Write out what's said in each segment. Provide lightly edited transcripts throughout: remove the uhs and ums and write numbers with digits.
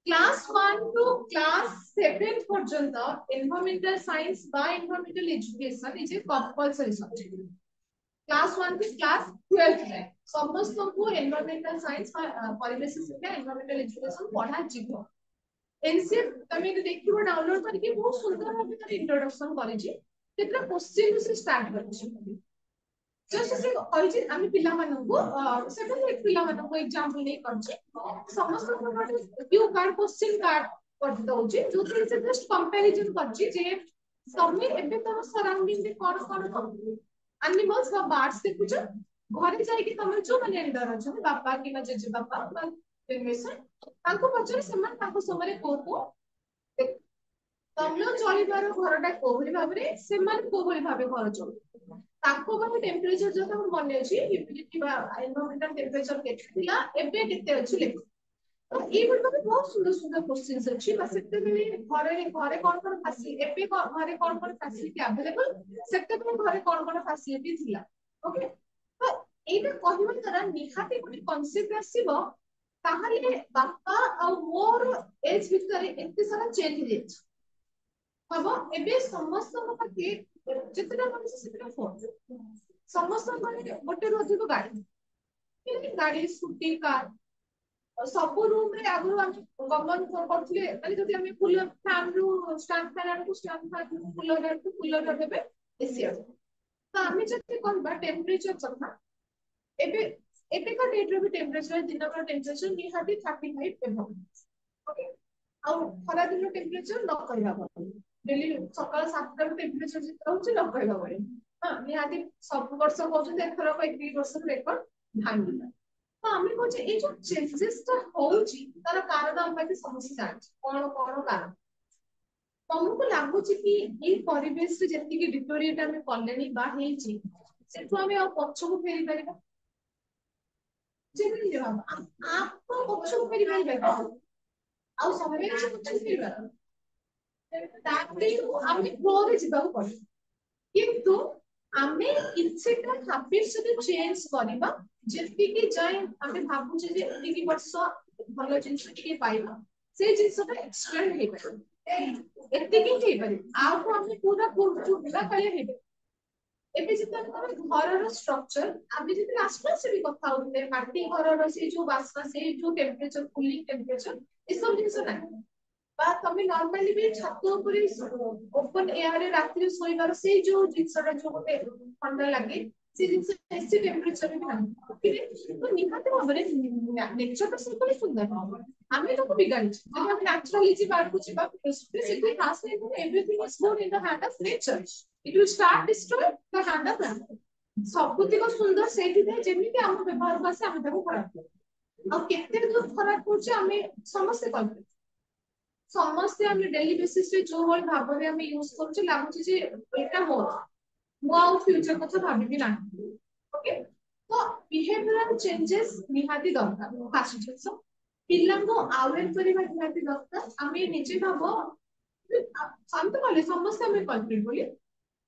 Class 1 to class 7 पर्यंत environmental science बा environmental education is a compulsory subject. Class 1 to class 12 जाए समस्त को एनवायरमेंटल साइंस परिवेश शिक्षा एनवायरमेंटल एजुकेशन पढ़ा जीव। एनसीएफ तमे देखिबो डाउनलोड करके बहुत सुंदर भाबे तार इंट्रोडक्शन करिछि केतरा क्वेश्चन से स्टार्ट करिछि। जस्ट से कहिछि आमी पिला माननकु सेवन एट पिला माननकु एग्जांपल नै करछि समस्त को क्यू कार्ड क्वेश्चन कार्ड कर दउछि जोथि से जस्ट कंपैरिजन करछि जे तमे एबे तम सराउंडिंग में कोन एनिमल्स बा बर्ड्स देखुछ घरे जाय कि तमर जो माने एल्डर अछि बापा कि ना जेजे बापा बा जनरेशन ताको पछरे समान ताको समरे को तमलो चलिबार घरटा कोभली भाबरे सेमान कोभली भाबे घर चल ताको बारे टेम्परेचर जो हम मने अछि ह्यूमिडिटी बा एनवायरमेंटल टेम्परेचर केते थिला एबे केते अछि लेख तो ई गुड में बहुत सुंदर सुंदर क्वेश्चंस अछि बस सेते बेले घरे घरे कोन फैसिलिटी एबे घरे कोन फैसिलिटी अवेलेबल सेते बेले घरे कोन फैसिलिटी थिला ओके तो एबे कहबा द्वारा निहाती कोन कांसेप्ट आसीबो ताहाले बापा आ मोर एज भितरे एते सारा चेंज हो जाय हबो एबे समस्त पाखे जितना मनुष्य सेतना फोन समस्त माने गोटे रोज को गाड़ी गाड़ी स्कूटी कार सब रूम रे आगु हम गमन करथले माने जदि हम कूलर फैन रु स्टैंड फैन को स्टैंड फैन कूलर देबे एसी तो आमे जति कहबा टेम्परेचर कथा एबे एबे का डेट रे भी टेम्परेचर दिन का टेम्परेचर निहाती 35 एबो ओके आ खरा दिन टेम्परेचर न कहबा डेली सकाळ 7 टा टेम्परेचर जित रहउछ न कहबा बळे हां निहाती सब वर्ष कहउछ एथरा को 21 वर्ष रेकॉर्ड भांगिला तो आमे कहउछ ए जो चेंजेस ता होउची तार कारण हम पाके समस्या अछि कोन कोन कारण तमको लागुच कि ए परिवेश रे जति कि डिटोरिएट हम कॉलोनी बा हेची सेठु हमें आ पक्ष को फेरी परिबा जेबे जवाब आप को पक्ष को फेरी परिबा आ समय से पक्ष को फेरी परिबा ताकि आमे फ्लोरे जिबाको पड़े किंतु आमे किछटा हैबिट्स भी चेंज करिबा जेति कि जाय आमे भाबु जे एतिकी वर्ष भलो जिंस के पाइबा से जिंसटा एक्सटेंड हे पारे एतिकी हे पारे आ को आमे पूरा पूरा कले हेबे एबे जिते घर रो स्ट्रक्चर आमे जिते आसपास से भी कथा होते माटी घर रो से जो वासना से जो टेम्परेचर कूलिंग टेम्परेचर ए सब जिंस ना बा तमे नॉर्मली भी छत ऊपर ओपन एयर रे रात्रि सोइबार से जो जिंसटा जो गोटे ठंडा लागे से जिंस एसी टेम्परेचर में ना तो निहाते भाबरे नेचर तो सब सुंदर हमें तो बिगाड़ी जब हम नेचुरली जी बात कुछ बात से कोई खास नहीं everything is good in the hand of nature it will start destroy the hand of man सबुति को सुंदर सेठी थे जेमिति हम व्यवहार पासे हम ताको खराब और केते दूर खराब होचे हमें समस्या करते समस्ते हम डेली बेसिस रे जो होल भाबरे हम यूज करछ लागुची जे एटा हो मो आउ फ्यूचर କଥା भाबिबि ना ओके तो बिहेवियरल चेंजेस निहाती दरकार फास्ट जिंस पिल्लांको अवेयर करिबा निहाती दरकार आमे निजे भाबो शांत कले समस्त हमें कल्प्रिट बोली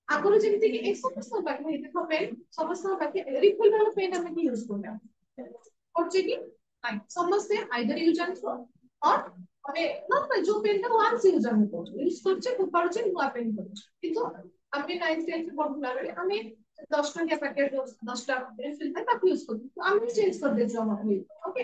आगुरु जेमिति कि एक समस्त बाकी हे देखो पेन समस्त बाकी रिफिल वाला पेन हमें यूज करना करछे कि नहीं समस्त आइदर यूज एंड थ्रो और अरे ना जो पेन का वन यूज हम यूज करछे पड़छे नुआ पेन करछे किंतु हमने 9th 10th पढ़ला बेले हमें 10 टका पैकेट 10 टा रिफिल था ताकू यूज करछे तो हम चेंज कर दे जो हम ओके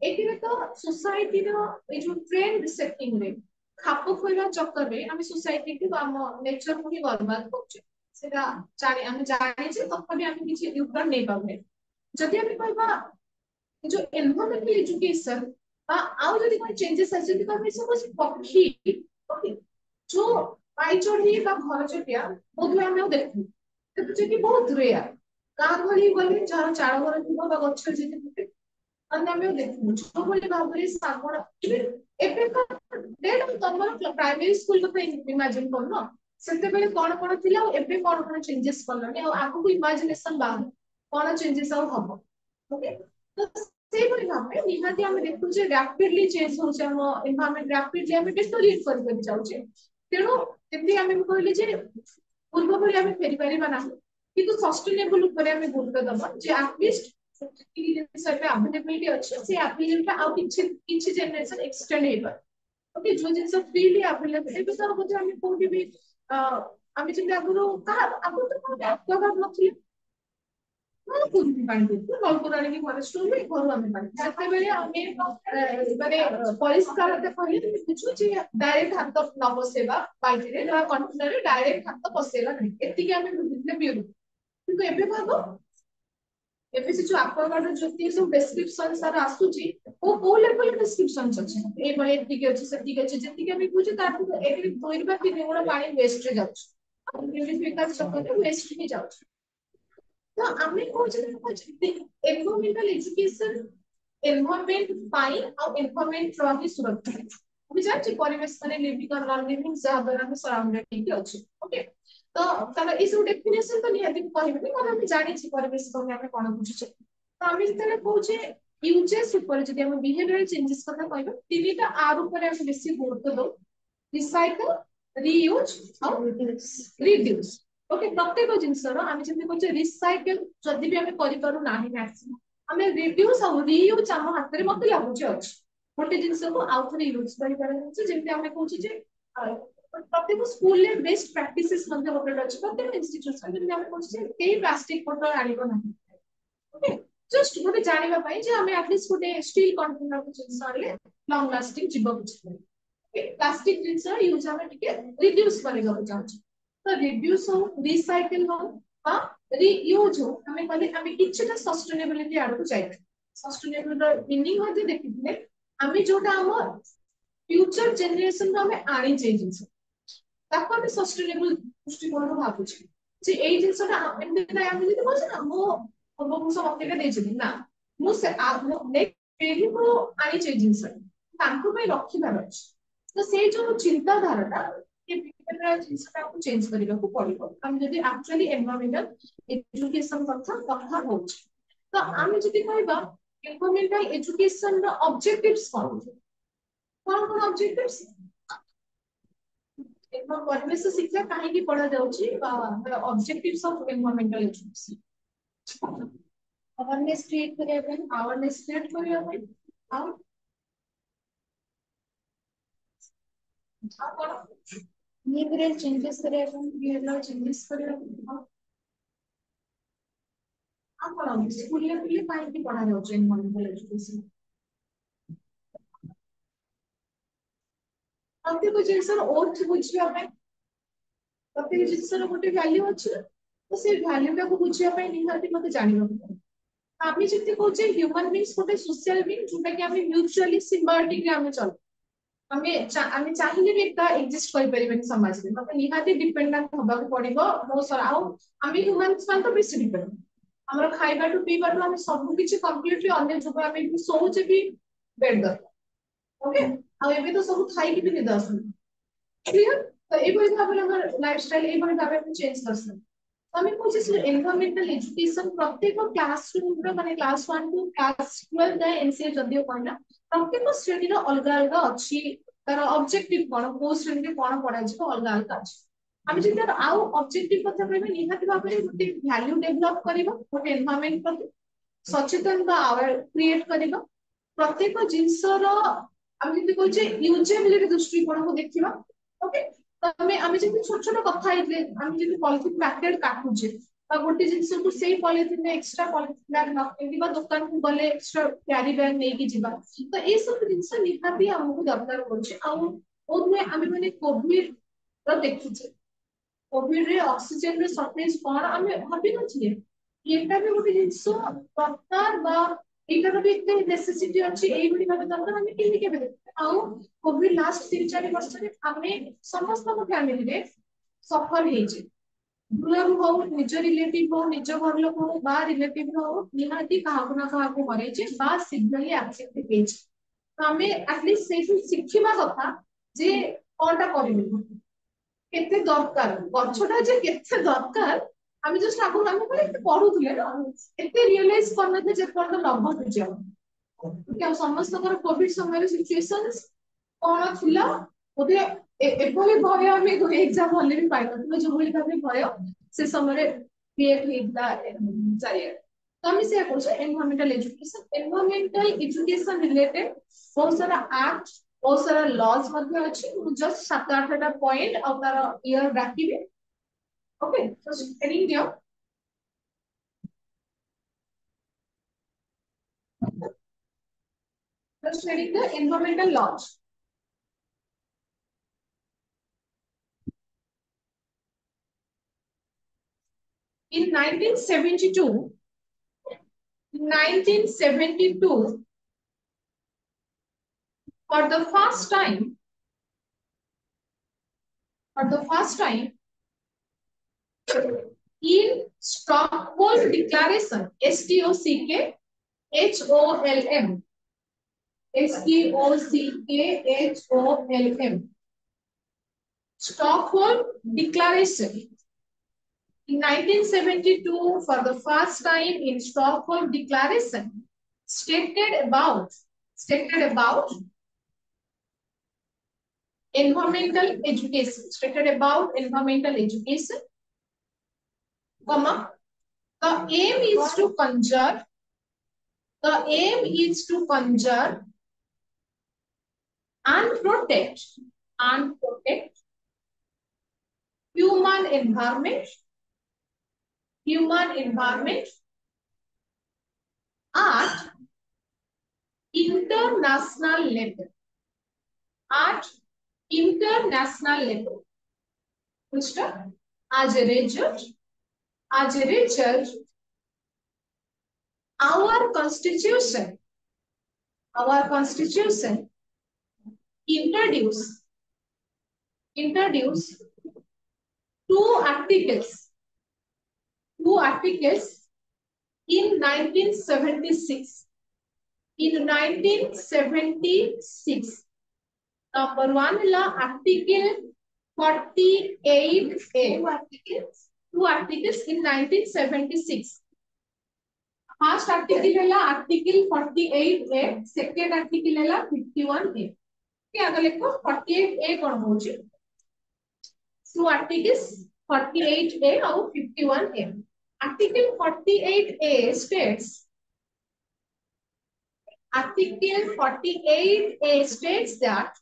एथिरे तो सोसाइटी रो ए जो ट्रेंड सेटिंग रे खाप खोइबा चक्कर रे हम सोसाइटी के हम नेचर को ही बर्बाद करछे सेटा जाने हम जाने जे तखबी हम किछि योगदान नै पाबे जदि हम कहबा जो एनवायरमेंटल एजुकेशन आउ जदि कोई चेंजेस आसे तो हम सब पक्षी ओके जो पाई चढ़ी बा घर चटिया बहुत हम देखु तो जे कि बहुत रेयर गां गली गली जहां चार घर थिबो बा गछ जे अन्य देखु जो बोली भाबरे सागण एबे का डेट तमर प्राइमरी स्कूल को इमेजिन करनो सेते बेले कोन थिला एबे कोन चेंजेस करलनी आ आगु इमेजिनेशन बा कोन चेंजेस आ हबो ओके तो से बोली भाबरे निहाती हम देखु जे रैपिडली चेंज हो जे हम एनवायरनमेंट रैपिडली हम डिस्टोरिएट कर जाउ छे तेनो एते हम कहले जे पूर्व भली हम फेरी परिबा ना किंतु सस्टेनेबल ऊपर हम गुरुत्व दबा जे एटलीस्ट अवेलेबिलिटी अच्छे से अवेलेबिलिटी आउ किछि जनरेशन एक्सटेंड हेबा ओके जो जिंस फ्रीली अवेलेबल एबे तो बोझ हम कोठी भी आमी जेंति आगुरो कहा आगु तो कोठी एक्वागार्ड नथिले মানে কোনটি পানি দিতে নলকূপ আনি ঘরে স্টোর করে ঘর আমি পানি সেতেবেলে আমি মানে পরিষ্কার হতে কইলে কিছু যে ডাইরেক্ট হাত ন বসেবা বালতিরে বা কন্টেনারে ডাইরেক্ট হাত বসেবা নাই এতিকে আমি বুঝিলে পিউরি কিন্তু ଏବେ ভাবো ଏବେ से जो एक्वागार्ड जो सब डेस्क्रिप्शन सारा आसुची ओ लेवल डेस्क्रिप्शंस अछि ए भले एतिके अछि सेतिके अछि जेतिके আমি বুঝি তার এটি দইবা কি গুণ পানি ওয়েস্ট রে যাচ্ছে প্রিউরিফায়ার চক্করে ওয়েস্ট হে যাচ্ছে তো আমি কହୁଛି এনভায়রনমেন্টাল এডুকেশন এনভায়রনমেন্ট পাই ଆଉ এনভায়রনমেন্ট ର ବି ସୁରକ୍ଷା আমি ଜାଣିଛି ପରିବେଶ ମାନେ লিভিং আর নন লিভিং ଯାହା ଦ୍ୱାରା ଆମେ ସରାଉଣ୍ଡେଡ ହେଇକି ଅଛୁ ଓକେ ତ ତାର এই ସବୁ ଡେଫିନେସନ ତ ନିହାତି କହିବିନି କାରଣ ଆମେ ଜାଣିଛି ପରିବେଶ କଣ ଆମେ କଣ ବୁଝୁଛେ ତ ଆମେ ଯେତେବେଳେ କହୁଛେ ୟୁଜେସ୍ ଉପରେ ଯଦି ଆମେ ବିହେଭିୟରାଲ ଚେଞ୍ଜେସ୍ କଥା କହିବା ତିନିଟା ଆର ଉପରେ ଆମେ ବେଶୀ ଗୁରୁତ୍ୱ ଦଉ ରିସାଇକଲ ରିୟୁଜ ଆଉ ରିଡ୍ୟୁସ ओके प्रत्येक जिनसर आम जब कहे रिसाइकल जदि भी आम करूँ ना मैक्सिमम आम रिड्यूस और रियूज आम हाथ में मत लगुच अच्छे गोटे जिनस को आउ थे यूज करमि आम कहे प्रत्येक स्कूल बेस्ट प्रैक्टिसेस गोटे अच्छे प्रत्येक इंस्टीट्यूशन जब आम कहे प्लास्टिक बोतल आनिब ना ओके जस्ट गोटे जानवाई आम एटलिस्ट गोटे स्टील कंटेनर जिन आने लंग लास्टिंग जीवन प्लास्टिक जिन यूज आम रिड्यूस करने चाहूँ तो रिड्यूस हो रिसाइकल हो बा रीयूज हो हमें कहले हमें किछटा सस्टेनेबिलिटी आडू जाय सस्टेनेबल रो मीनिंग होते देखिले हमें जोटा हम फ्यूचर जनरेशन रो हमें आनी चाहिए जिंस ताको हमें सस्टेनेबल दृष्टिकोण रो भाबु छी जे एई जिंसटा एमते ना हम जदी कहछ ना मो सब अकेले दे छी ना मु से नेक्स्ट पीढ़ी को आनी चाहिए जिंस ताको पे रखिबार अछि तो से जो चिंता धाराटा जिनसा चेंज करने को पड़ो आम जब एक्चुअली एनवायरमेंटल एजुकेशन कथा हो तो आम जब कहबा एनवायरमेंटल एजुकेशन रो ऑब्जेक्टिव्स कौन ऑब्जेक्टिव्स परिवेश शिक्षा कहीं पढ़ा जाउची objectives of environmental education awareness create करया पे behavioral changes behavioral changes school level कहीं पढ़ा जाउची एनवायरमेंटल एजुकेशन प्रत्येक जिनसर अर्थ बुझिया पे प्रत्येक जिनसर गोटे वैल्यू अछि तो से वैल्यू टाको बुझिया पे निहाती मते जानिबा आमी जति कहूचे ह्यूमन बीइंग्स गोटे सोशल बीइंग जोटा कि आमी म्यूचुअली सिम्बायोटिक रे आमी चल आमे चाहिए भी का एग्जिस्ट कर परिबेन समाज में मतलब निहाती डिपेंडेंट होबा को पड़िबो मो सर आउ आमे ह्यूमंस मान तो बेसी डिपेंड हमर खाइबा टू पीबा टू आमे सब किछि कंप्लीटली अन्य जुग आमे सोचे भी बेड दर ओके आ एबे तो सब खाइ के भी निद आसन क्लियर तो ए भाई भाबे हमर लाइफस्टाइल ए भाई भाबे हम चेंज करसन আমি কোচিস এনভায়রনমেন্টাল এডুকেশন প্রত্যেক ক্লাসরুম র মানে ক্লাস 1 টু ক্লাস 12 যাଏ এনসিএ যদিও কইনা প্রত্যেক শ্রেণীর অলগা অলগা ଅଛି তার অবজেক্টিভ কোন কোন শ্রেণীতে কোন পড়া ଯିବ অলগা অলগা ଅଛି আমি যদি আউ অবজেক্টিভ কথা কইবে নিহাতি ভাবে গোটে ভ্যালু ডেভেলপ করিবা গোটে এনভায়রনমেন্ট প্রতি সচেতন বা আওয়ার ক্রিয়েট করিবা প্রত্যেক জিনিসর আমি যদি কইছে ইউজেবিলিটি দৃষ্টিকোণକୁ ଦେଖିବା ओके तमे आमे जे छोट छोट कथा आइले आमे जे पॉलिथिन पैकेट काटुचे बा गोटे जिंस को सेही पॉलिथिन में एक्स्ट्रा पॉलिथिन बैग न केबा दुकान को गले एक्स्ट्रा कैरी बैग नै कि जिबा तो ए सब जिंस निहाती हमहु दरकार होचे आ ओने आमे माने कोविड रो देखिचे कोविड रे ऑक्सीजन रे शॉर्टेज कोन आमे भाबी नथिले एटा भी गोटे जिंस दरकार बा एटार भी एक नेसेसिटी अछि एई बडी भाबे दरकार आमे केनि केबे आउ कोविड लास्ट 3-4 वर्ष रे आमे समस्त को फैमिली रे सफर हेजे दूर हो निज रिलेटिव हो निज घर लोक हो बा रिलेटिव हो निहाती कहा ना कहा को मरे जे बा सिग्नली एक्सेप्ट हेजे तो आमे एटलीस्ट से शिखिबा कथा जे कोनटा करिबो केते दरकार गछटा जे केते दरकार आमे जस्ट आगु आमे कोले पढुथले एते रियलाइज करनथे जे कोन लभ बुझिया क्या समस्त कोविड समय सिचुएशंस कोन थिला ओदे एभली भय आमे को एग्जाम हॉल भी पाइ न जो भली भाबे भय से समय क्रिएट हेता चारिया तो हम इसे कौन एनवायरमेंटल एजुकेशन रिलेटेड बहुत सारा एक्ट बहुत सारा लॉज मध्ये अछि जस्ट 7-8टा पॉइंट और तार ईयर रखिबे ओके सो हेडिंग दियो just reading the environmental laws in 1972 for the first time in Stockholm Declaration, STOCK HOLM, STOCK HOLM, Stockholm Declaration. In 1972, for the first time in Stockholm Declaration, stated about environmental education, comma, the aim is to conserve and protect human environment at international level. Understand? As a result, our constitution introduce two articles in 1976. Number one is Article 48A. Two articles in 1976. First article है Article 48A. Second article है 51A. क्या अगर लिखो 48A कौन होगी? Two articles 48A और 51A. Article 48A states. Article 48A states that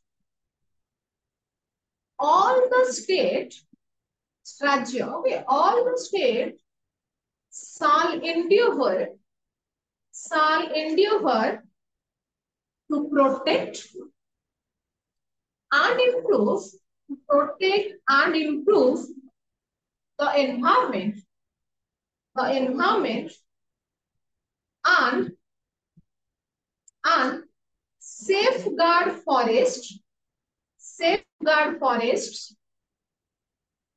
all the state shall endeavor to protect and improve the environment and safeguard forests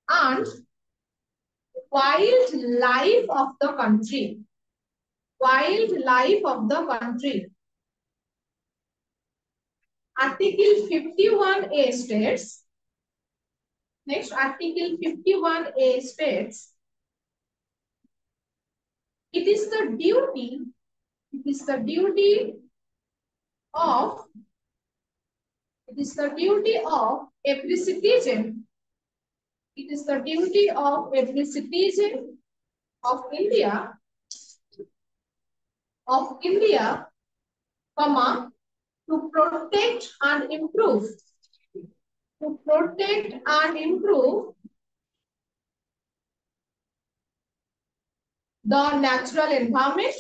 and wildlife of the country. Article 51A states. Next, Article 51A states. It is the duty of every citizen. It is the duty of every citizen of India, comma, to protect and improve the natural environment,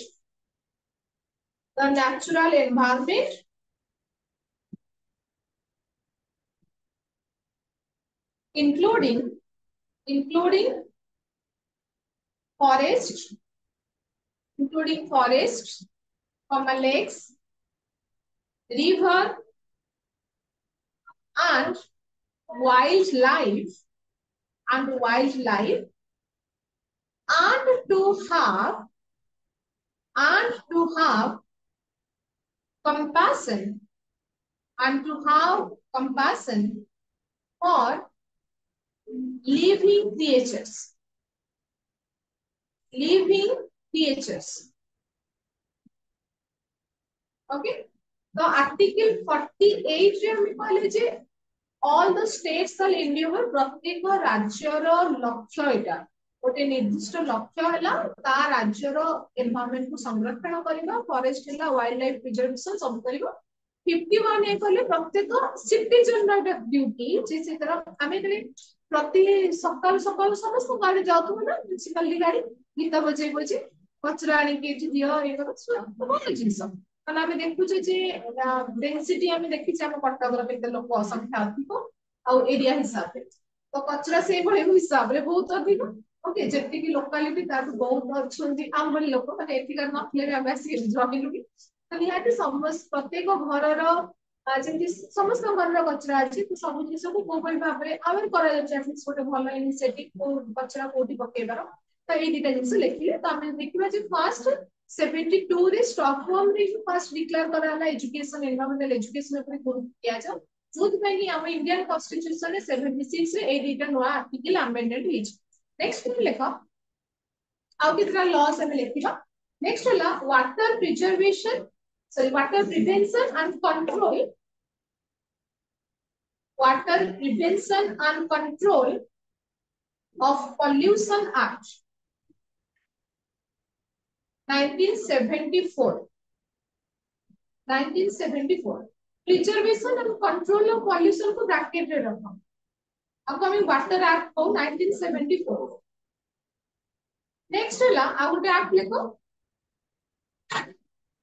including forests, lakes, river, and wildlife, and to have compassion for living creatures. Okay. So Article 48 रे हम कहले जे all the states shall endeavor प्रत्येक राज्यर लक्ष्य एटा गोटे निर्दिष्ट लक्ष्य है ता राज्यर एनवायरनमेंट को संरक्षण करबा फॉरेस्ट है वाइल्ड लाइफ प्रिजर्वेशन सब करबा 51 ए कले प्रत्येक सिटीजन रा ड्यूटी जे से तरह आमे कले प्रति सकाल सकाल समस्त गाड़ी जाउथु ना म्युनिसिपल गाड़ी गीत बजे बजे कचरा आनी के दियो ए करो बहुत जिंस कारण आमे देखु जे डेंसिटी आमे देखि हम कटक रो केते लोक संख्या अधिक आ एरिया हिसाब से तो कचरा से भले हिसाब रे बहुत अधिक ओके जेति की लोकालिटी ता बहुत अच्छी आम भली लोक माने एथिका नथले भी आमे आसी जमिलु की तो निहाती समस्त प्रत्येक घरर जेमती समस्त घरर कचरा अछि तो सब जिनिस को कोबल भाबरे अवेयर करा जाय एटलिस्ट गोटे भलो इनिशिएटिव को कचरा कोठी पकेबार तो ए दिटा जिनिस लेखिले तो आमे देखिबा जे फर्स्ट 72 रे स्टॉकहोम रे फर्स्ट डिक्लेयर कराला एजुकेशन एनवायरमेंटल एजुकेशन ऊपर गुरुत्व दिया जा जोथ पे कि हम इंडियन कॉन्स्टिट्यूशन रे 76 रे ए दिटा नवा आर्टिकल अमेंडमेंट हिच नेक्स्ट लेखा आउ कितना लॉस हमें लेखिबा नेक्स्ट होला water preservation sorry water prevention and control of pollution act 1974 preservation and control of pollution को ब्रैकेट रे रखो अब हमें वाटर एक्ट को 1974 नेक्स्ट होला आ गुटे एक्ट लिखो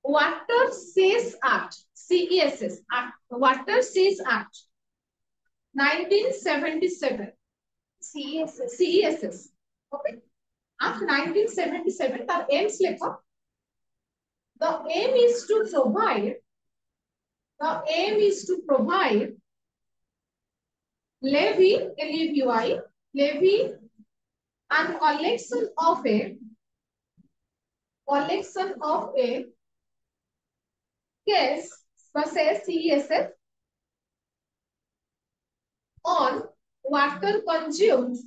Water Cess Act, CESS Act, Water Cess Act, 1977. CESS. Okay. Act 1977. The aims lekha. The aim is to provide levy, levy and collection of a Yes, versus CESF on water consumed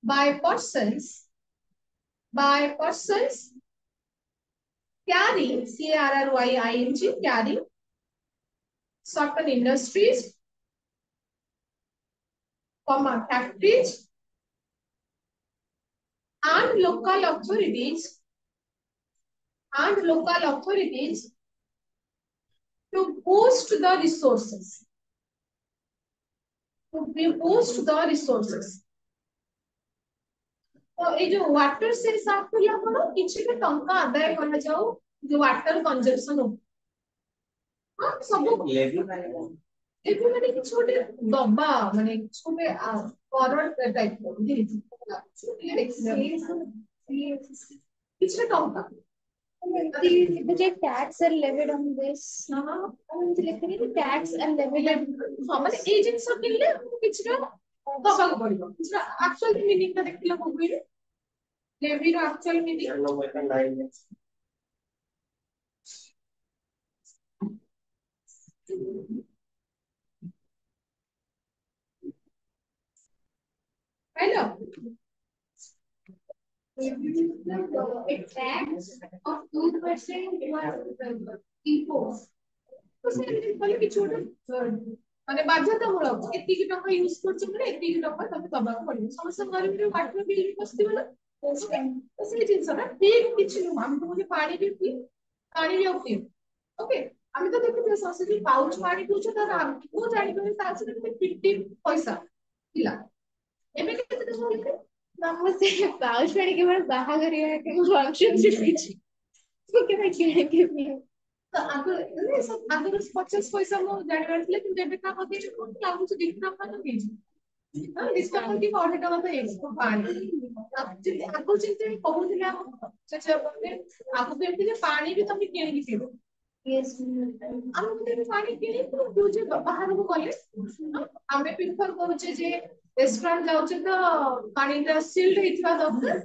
by persons carrying CARRYING carrying certain industries, factories and local authorities to boost the resources. तो ये जो water से साफ करला कोन किछि के टंका आदाय करना जाऊ जो वाटर कंजम्पशन हो हां सब लेवी माने कि छोटे डब्बा माने छोटे करोड़ टाइप को किछि टंका The tax are levied on this. Tax and levied. माने ए जिंस किनले किछि दबा को पड़िबो एक्चुअल मीनिंग ता देखिला को बुइले लेवी रो एक्चुअल मीनिंग हेलो a tax of 2% was imposed तो से बोले कि छोटे माने बाध्यतामूलक एति की टका यूज करछ माने एति की टका तमे दबा पड़िबो समस्त गरीब रे वाटर बिल बसति वाला तो से जिंस ना ठीक किछ नु हम तो मुझे पानी भी पी ओके আমি তো দেখতে সসিটি পাউচ পানি পিউছ তার को जानि करे ता से 50 पैसा पिला एबे केते देखो हम से पाउच पानी के बाद बाहा करिया के फंक्शन से पीछे तो के भाई के तो आगो 50 पैसा मो जानि बारले कि एबे का होती है कोन लागु से डिस्काउंट का नहीं हां डिस्काउंट की 100 टका तो एक्सपो पानी आगो चिंते कहउथिला चाचा बोले आगो बेंती पानी भी तुम किन की पीबो यस हम तो पानी किनी तो जे बाहर को गले हमें प्रेफर करूचे जे रेस्टोरेंट जाउचे तो पानी दा सील्ड हितवा दरकार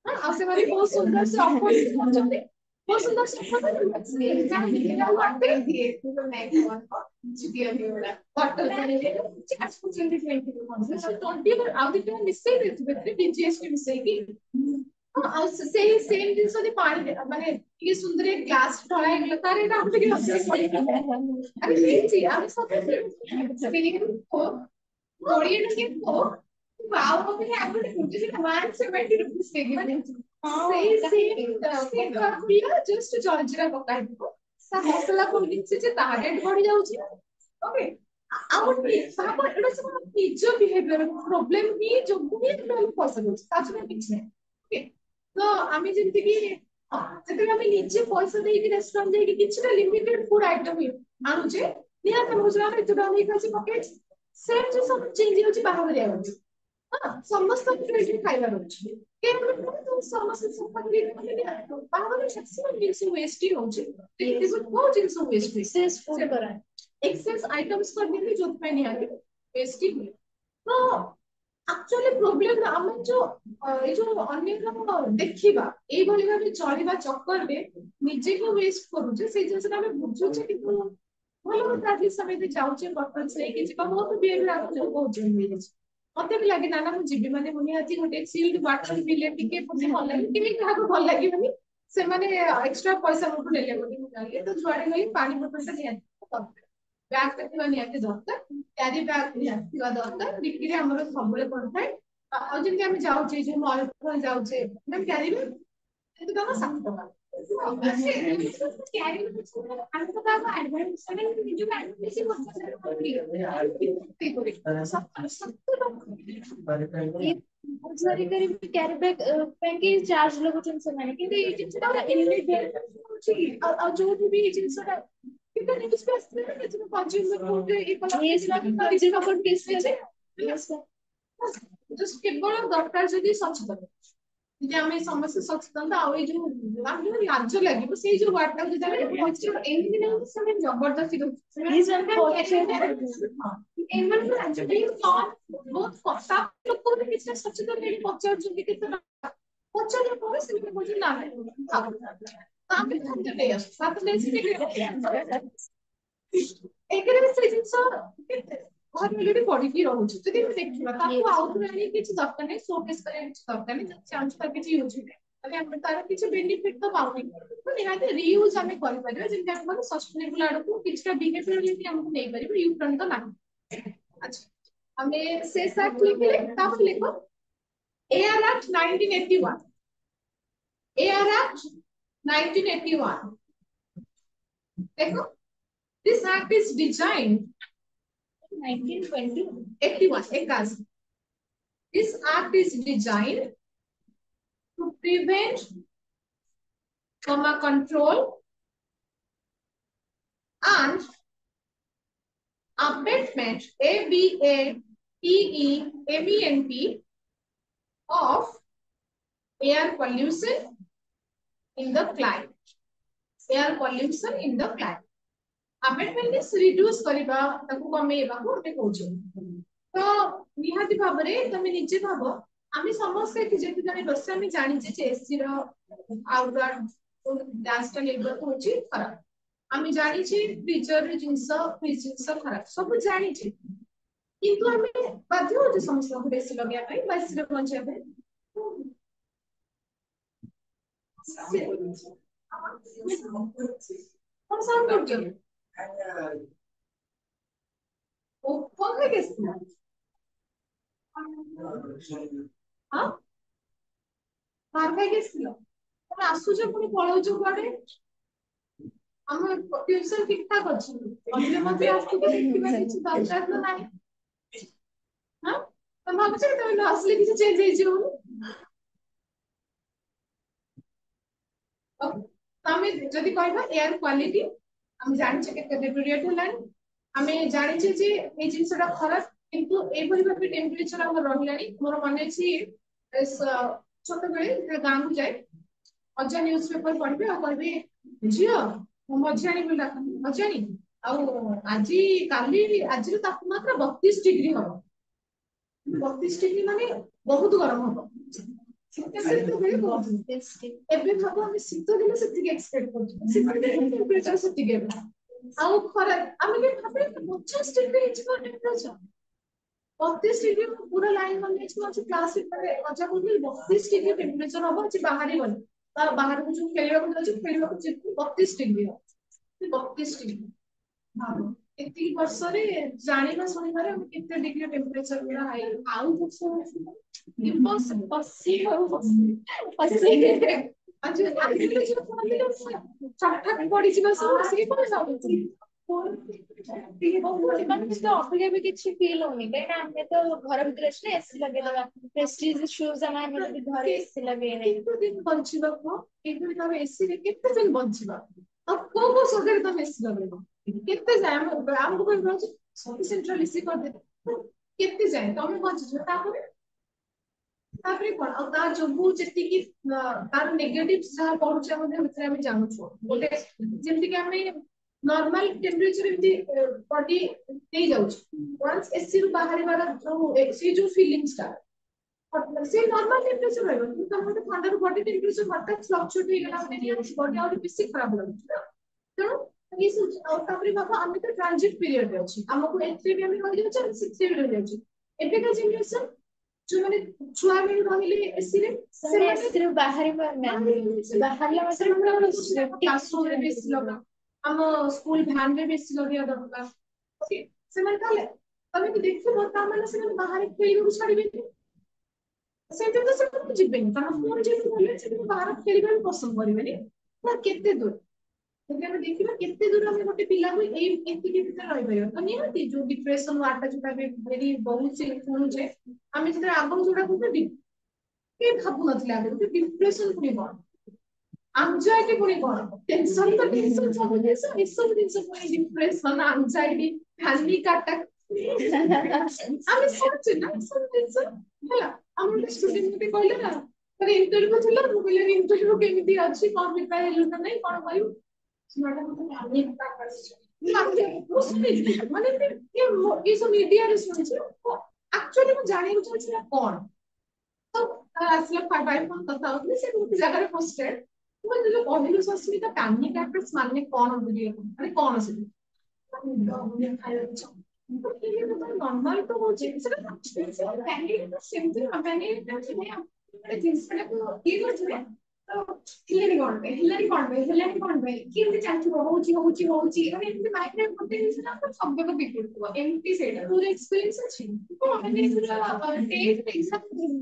हां आ से मारी बहुत सुंदर से ऑफर करछते बहुत सुंदर से ऑफर करछते वाटर दिए तो मैं वन जीपीए भी होला वाटर पानी चार्ज कुछ 20 सो 20 पर आउट के मिस्टेक है जीएसटी मिस्टेक हां सेम दिन से पानी माने ये सुंदर एक ग्लास ढला एक लता रे हम के अरे नहीं जी हम सब स्पिनिंग को କୋଡ଼ିଏ ଟଙ୍କିଆ କୋ wow ଅପେକ୍ଷା ଆପଣ ଖୋଜୁଛି 170 rupees ଦେଇକି ସେଇ ଜଷ୍ଟ ଜଲଜିରା ପକା ହେଇଥିବ ତା ମସଲା କୋଉ ଜିନିଷ ଯେ ତା ରେଟ୍ ବଢି ଯାଉଛି ଓକେ ଆଉ ଭାବ ଏଇଟା ସବୁ ନିଜ ବିହେଭିୟର ପ୍ରୋବ୍ଲେମ ହିଁ ଯୋଗୁ ହିଁ ଆମେ ପଇସା ଦଉଛି ତା ଛଡା କିଛି ନାହିଁ ଓକେ ତ ଆମେ ଯେମିତି କି ଯେତେବେଳେ ଆମେ ନିଜେ ପଇସା ଦେଇକି ରେଷ୍ଟୁରାଣ୍ଟ ଯାଇକି କିଛିଟା ଲିମିଟେଡ ଫୁଡ ଆଇଟମ ଆଣୁଛେ ନିହାତି ଆମେ ବୁଝିବା ଆମେ ଏତେ ଟଙ୍କା ଦେଇକି ଆସି ପକେଇଛି ସେମ୍ ଜିନିଷ ଚେଞ୍ଜ ହେଇଯାଉଛି ବାହାଘରିଆ ହଉଛି ହଁ ସମସ୍ତଙ୍କୁ ଏଠି ଖାଇବାର ଅଛି ସମସ୍ତେ ସଫା କରି ବାହାଘର ମ୍ୟାକ୍ସିମମ୍ ଜିନିଷ ୱେଷ୍ଟ ହିଁ ହଉଛି ବହୁତ ଜିନିଷ ୱେଷ୍ଟ ଏକ୍ସେସ୍ ଆଇଟମ୍ସ କରିଦେଲେ ଯୋଉଥିପାଇଁ ନିହାତି ୱେଷ୍ଟ ହିଁ ହୁଏ ତ ଆକ୍ଚୁଆଲି ପ୍ରୋବ୍ଲେମ ଆମେ ଯୋଉ ଏଇ ଯୋଉ ଅନ୍ୟର ଦେଖିବା ଏଇଭଳି ଭାବେ ଚଳିବା ଚକ୍କରରେ ନିଜେ ହିଁ ୱେଷ୍ଟ କରୁଛେ ସେଇ ଜିନିଷଟା ଆମେ ବୁଝୁଛେ କିନ୍ତୁ ଭଲ କଥା ଆଟଲିଷ୍ଟ ଆମେ ଯଦି ଯାଉଛେ ବର୍ତ୍ତମାନ ହେଇକି ଯିବା ମୋର ବିହେଭିୟର ଆକ୍ଚୁଆଲି ବହୁତ ଚେଞ୍ଜ ହେଇଯାଇଛି ମତେ ବି ଲାଗେ ନା ମୁଁ ଯିବି ମାନେ ମୁଁ ନିହାତି ଗୋଟେ ସିଲ୍ଡ ୱାଟର ପିଇଲେ ଟିକେ ମତେ ଭଲ ଲାଗେ କେମିତି କାହାକୁ ଭଲ ଲାଗିବନି ସେମାନେ ଏକ୍ସଟ୍ରା ପଇସା ମୋଠୁ ନେଲେ ବୋଲି ମୁଁ ଜାଣିଲି ତ ଯୁଆଡେ ଗଲି ପାଣି ବୋତଲଟା ନିହାତି ଦରକାର ବ୍ୟାଗ୍ ଥିବା ନିହାତି ଦରକାର କ୍ୟାରି ବ୍ୟାଗ୍ ନିହାତି ଥିବା ଦରକାର ଡିକିରେ ଆମର ସବୁବେଳେ ପଡିଥାଏ ଆଉ ଯେମିତି ଆମେ ଯାଉଛେ ଯୋଉ ମଲ୍ ଯାଉଛେ କ୍ୟାରି ବ୍ୟାଗ୍ କିନ୍ତୁ ତାଙ୍କ 7 ଟଙ୍କା କ୍ୟାରି ବ୍ୟାଗ୍ ପାଇଁ ଚାର୍ଜ ଲଗାଉଛନ୍ତି ସେମାନେ କିନ୍ତୁ ଏଇ ଜିନିଷଟା ଆଉ ଯୋଉଠି ବି ଏଇ ଜିନିଷଟା କେବଳ ଦରକାର ଯଦି ସଚେତନ ଯଦି ଆମେ ସମସ୍ତେ ସଚେତନ ଆଉ ଏଇ ଯୋଉ ଲାଜ ଲାଗିବ ସେଇ ଯୋଉ ୱାର୍ଡ ଟାକୁ ଏମିତି ନାହିଁ ସେମାନେ ଜବରଦସ୍ତି ବହୁତ କଥା ଲୋକ କିଛି ସଚେତନ ହେଇକି ପଚାରୁଛନ୍ତି କେତେ ପଚାରିଲା ପରେ ସେମାନେ କହୁଛନ୍ତି ନା ଆମେ ଖାଦ୍ୟ ନେଇ ଆସୁ ଏକରେ ସେ ଜିନିଷ ଘରେ ପଡିକି ରହୁଛି ଯଦି ଆମେ ଦେଖିବା ତାକୁ ଆଉଥରେ ଆଣିକି କିଛି ଦରକାର ନାହିଁ ଶୋକେସ୍ କରିବା କିଛି ଦରକାର ନାହିଁ ଚାନ୍ସ ତାର କିଛି ୟୁଜ ତାହେଲେ ଆମେ ତାର କିଛି ବେନିଫିଟ ତ ପାଉନି ନିହାତି ରିୟୁଜ ଆମେ କରିପାରିବା ଯେମିତି ଆମେ କହିବା ସଷ୍ଟେନେବଲ ଆଡକୁ କିଛିଟା ବିହେଭିୟର ଯେମିତି ଆମକୁ ନେଇପାରିବ ୟୁଟର୍ନ ତ ନାହିଁ ଆଚ୍ଛା ଆମେ ସେ ସାର୍ଟ ଲେଖିଲେ ତାପରେ ଲେଖ AR Act 1981 AR Act 1981 देखो this act is designed 1920 81 81 this act is designed to prevent control and abatement ABATEMENT of air pollution in the climate air pollution in the climate abatement is reduce କରିବା ତାକୁ କମେଇବାକୁ ଆମେ କହୁଛୁ ତ ନିହାତି ଭାବରେ ତମେ ନିଜେ ଭାବ ଆମେ ସମସ୍ତେ ଯେତେ ଜଣେ ବସି ଆମେ ଜାଣିଛେ ଯେ ଏସି ର ଆଉଟଡୋର ଗ୍ୟାସଟା ଲେବଲ ହଉଛି ଖରାପ ଆମେ ଜାଣିଛେ ଫ୍ରିଜର ଜିନିଷ ଖରାପ ସବୁ ଜାଣିଛେ କିନ୍ତୁ ଆମେ ବାଧ୍ୟ ହଉଛେ ସମସ୍ତଙ୍କୁ ବେଶୀ ଲଗେଇବା ପାଇଁ ବା ଏସିରେ ବଞ୍ଚିବା ପାଇଁ କଣ ସାଉଣ୍ଡ କରୁଛନ୍ତି କଣ ଖାଇକି ଆସିଥିଲା ହଁ ମାର ଖାଇକି ଆସିଥିଲ ତମେ ଆସୁଛ ପୁଣି ପଳଉଛ କୁଆଡେ ଆମ ଟ୍ୟୁସନ ଠିକ ଠାକ ଅଛି ମଝିରେ ମଝିରେ ଆସୁଛ ଦେଖିବା କିଛି ଦରକାର ତ ନାହିଁ ହଁ ତମେ ଭାବୁଛ ତମେ ନ ଆସିଲେ କିଛି ଚେଞ୍ଜ ହେଇଯିବ ଆମେ ଯଦି କହିବା ଏୟାର କ୍ୱାଲିଟି ଆମେ ଜାଣିଛେ କେତେ ଡେଟୋରିଏଟ୍ ହେଲାଣି ଆମେ ଜାଣିଛେ ଯେ ଏଇ ଜିନିଷଟା ଖରାପ କିନ୍ତୁ ଏଇଭଳି ଭାବେ ଟେମ୍ପରେଚର ଆମର ରହିଲାଣି ମୋର ମନେ ଅଛି ଛୋଟବେଳେ ଗାଁକୁ ଯାଏ ଅଜା ନ୍ୟୁଜ ପେପର ପଢିବେ ଆଉ କହିବେ ଝିଅ ମଝିଆଣି ବୋଲି ଡାକନ୍ତି ମଝିଆଣି ଆଉ ଆଜିର ତାପମାତ୍ରା 32 ଡିଗ୍ରୀ ହବ 32 ଡିଗ୍ରୀ ମାନେ ବହୁତ ଗରମ ହବ ଏବେ ଭାବ ଆମେ ଶୀତ ଦିନ ସେତିକି ଏକ୍ସପେକ୍ଟ କରୁଛୁ ଶୀତ ଦିନ ଟେମ୍ପରେଚର ସେତିକି ଏବେ ଆଉ ଖରା ଆମେ କେବେ ଭାବେ 50 ଡିଗ୍ରୀ ହେଇଯିବ ଟେମ୍ପରେଚର 32 ଡିଗ୍ରୀ ପୁରା ଲାଇନ ବନେଇଛି ଅଛି କ୍ଲାସ ଅଜା କହୁଥିଲି 32 ଡିଗ୍ରୀ ଟେମ୍ପରେଚର ହବ ଅଛି ବାହାରିବନି ତା ବାହାରକୁ ଯୋଉ ଖେଳିବାକୁ ଯାଉଛି ଖେଳିବାକୁ ଯିବୁ 32 ଡିଗ୍ରୀ ହବ 32 ଡିଗ୍ରୀ ଏତିକି ବର୍ଷରେ ଜାଣିବା ଶୁଣିବାରେ ଆମେ କେତେ ଡିଗ୍ରୀ ଟେମ୍ପରେଚର ଗୁଡା ହାଇ ଆଉ ବର୍ଷ ପଡିଯିବା ସବୁ ସେଇ କଣ ଭାବୁଛି ଅଭିକା ବି କିଛି ଫିଲ୍ ହଉନି କାହିଁକିନା ଆମେ ତ ଘର ଭିତରେ ଅଛି ନା ଏସି ଲଗେଇଦବା ପ୍ରେଷ୍ଟିଜ ଇସ୍ୟୁଜ ଆମେ ଯଦି ଘରେ ଏସି ଲଗେଇଲେ କେତେ ଦିନ ବଞ୍ଚିବା କୁହ କିନ୍ତୁ ତମେ ଏସିରେ କେତେ ଦିନ ବଞ୍ଚିବା ଆଉ କୋଉ ଜାଗାରେ ତମେ ଏସି ଲଗେଇବ କେତେ ଯାଏ ଆମକୁ କହିବାକୁ ସେଣ୍ଟ୍ରାଲ ଏସି କରିଦେବେ କେତେ ଯାଏ ତମେ ବଞ୍ଚିଯିବ ତାପରେ କଣ ଆଉ ତା ଯୋଗୁ ଯେତିକି ତାର ନେଗେଟିଭ ଯାହା ପଢୁଛି ଆମ ଦେହ ଭିତରେ ଆମେ ଜାଣୁଛୁ ଗୋଟେ ଯେମିତିକି ଆମେ ନର୍ମାଲ ଟେମ୍ପରେଚର ଏମିତି ବଡି ହେଇଯାଉଛି ୱାନ୍ସ ଏସି ରୁ ବାହାରିବାର ଯୋଉ ଫିଲିଙ୍ଗଟା ସେ ନର୍ମାଲ ଟେମ୍ପରେଚର ରହିବ କିନ୍ତୁ ତମର ଗୋଟେ ଥଣ୍ଡାରୁ ବଡି ଟେମ୍ପରେଚର ହଠାତ୍ ଫ୍ଲକ୍ଚୁଏଟ ହେଇଗଲା ମାନେ ବଡି ଆହୁରି ବେଶୀ ଖରାପ ଲାଗୁଛି ନା ତେଣୁ ଆଉ ତାପରେ ବାବା ଆମେ ତ ଟ୍ରାନଜିଟ ପିରିୟଡରେ ଅଛି ଆମକୁ ଏଥିରେ ବି ଆମେ ରହିଯାଉଛୁ ଆମେ ସେଥିରେ ବି ରହିଯାଉଛି ଏବେକା ଜେନେରେସନ ଯୋଉମାନେ ଛୁଆ ବେଳୁ ରହିଲେ ଏସିରେ ସେମାନେ ଏସିରୁ ବାହାରି ପାରୁନାହାନ୍ତି ବାହାରିଲା ମାତ୍ରେ କ୍ଲାସରୁମରେ ବି ଏସି ଲଗା ଆମ ସ୍କୁଲ ଭ୍ୟାନରେ ବି ଏସି ଲଗେଇବା ଦରକାର ସେମାନେ ତାହେଲେ ତମେ ବି ଦେଖିବ ତାମାନେ ସେମାନେ ବାହାରେ ଖେଳିବାକୁ ଛାଡିବେନି ସେମିତି ତ ସେମାନେ ଯିବେନି କାରଣ ଫୋନ ଯେହେତୁ ଗଲେ ସେମାନେ ବାହାର ଖେଳିବା ବି ପସନ୍ଦ କରିବେନି ନା କେତେ ଦୂର ଯଦି ଆମେ ଦେଖିବା କେତେ ଦୂର ଆମେ ଗୋଟେ ପିଲାକୁ ଏଇ ଏତିକି ଭିତରେ ରହିପାରିବା ତ ନିହାତି ଯୋଉ ଡିପ୍ରେସନ ୱାର୍ଡଟା ଯୋଉଟା ବି ଭେରି ବହୁତ ଶୁଣୁଛେ ଆମେ ଯେତେବେଳେ ଆଗରୁ ଯୋଉଟା କହୁଥିଲେ କେହି ଭାବୁନଥିଲେ ଆଗରୁ ଡିପ୍ରେସନ ପୁଣି କଣ anxiety ପୁଣି କଣ ଟେନସନ ତ ଟେନସନ ସବୁ ଜିନିଷ ଏସବୁ ଜିନିଷ ପୁଣି ଡିପ୍ରେସନ anxiety panic attack ଆମେ ଶୁଣୁଛେ ନା ସବୁ ଜିନିଷ ହେଲା ଆମର ଗୋଟେ ଷ୍ଟୁଡେଣ୍ଟ ମତେ କହିଲେ ନା ମାନେ ଇଣ୍ଟରଭ୍ୟୁ ଥିଲା ମୁଁ କହିଲି ଇଣ୍ଟରଭ୍ୟୁ କେମିତି ଅଛି କଣ ପ୍ରିପେୟାର ହେଲୁ ନା ନାଇଁ କଣ କହିବୁ ସେମାନେ ମତେ panic attack ଆସିଛି ମୁଁ ଶୁଣିଛି ମାନେ ଏ ସବୁ ମିଡିଆରେ ଶୁଣିଛି ଆକ୍ଚୁଆଲି ମୁଁ ଜାଣିବାକୁ ଚାହୁଁଛି ନା କଣ ତ ଆସିଲା ଭାଇ ଫୋନ କଥା ହଉଥିଲି ସେ ଗୋଟେ ଜାଗାରେ ପୋଷ୍ଟେଡ ମୁଁ ଯେତେବେଳେ କହିଲୁ ସସ୍ମିତା panic attack ମାନେ କଣ ମାନେ କଣ ସେଠି ଖାଇବାକୁ ନର୍ମାଲ ତ ହଉଛି ସେମିତି ଜିନିଷଟାକୁ ଇଏ କରୁଥିଲେ ହେଲାଣି କଣ ପାଇଁ ହେଲାଣି କଣ ପାଇଁ ହେଲାଣି କଣ ପାଇଁ କେମିତି ଚାଲିଥିବ ହଉଛି ମାନେ ଏମିତି ମାଇଣ୍ଡରେ ଗୋଟେ ଜିନିଷ ଶବ୍ଦକୁ ବିଗୁଡୁଥିବ ଏମିତି ସେଇଟା ତୋର ଏକ୍ସପିରିଏନ୍ସ ଅଛି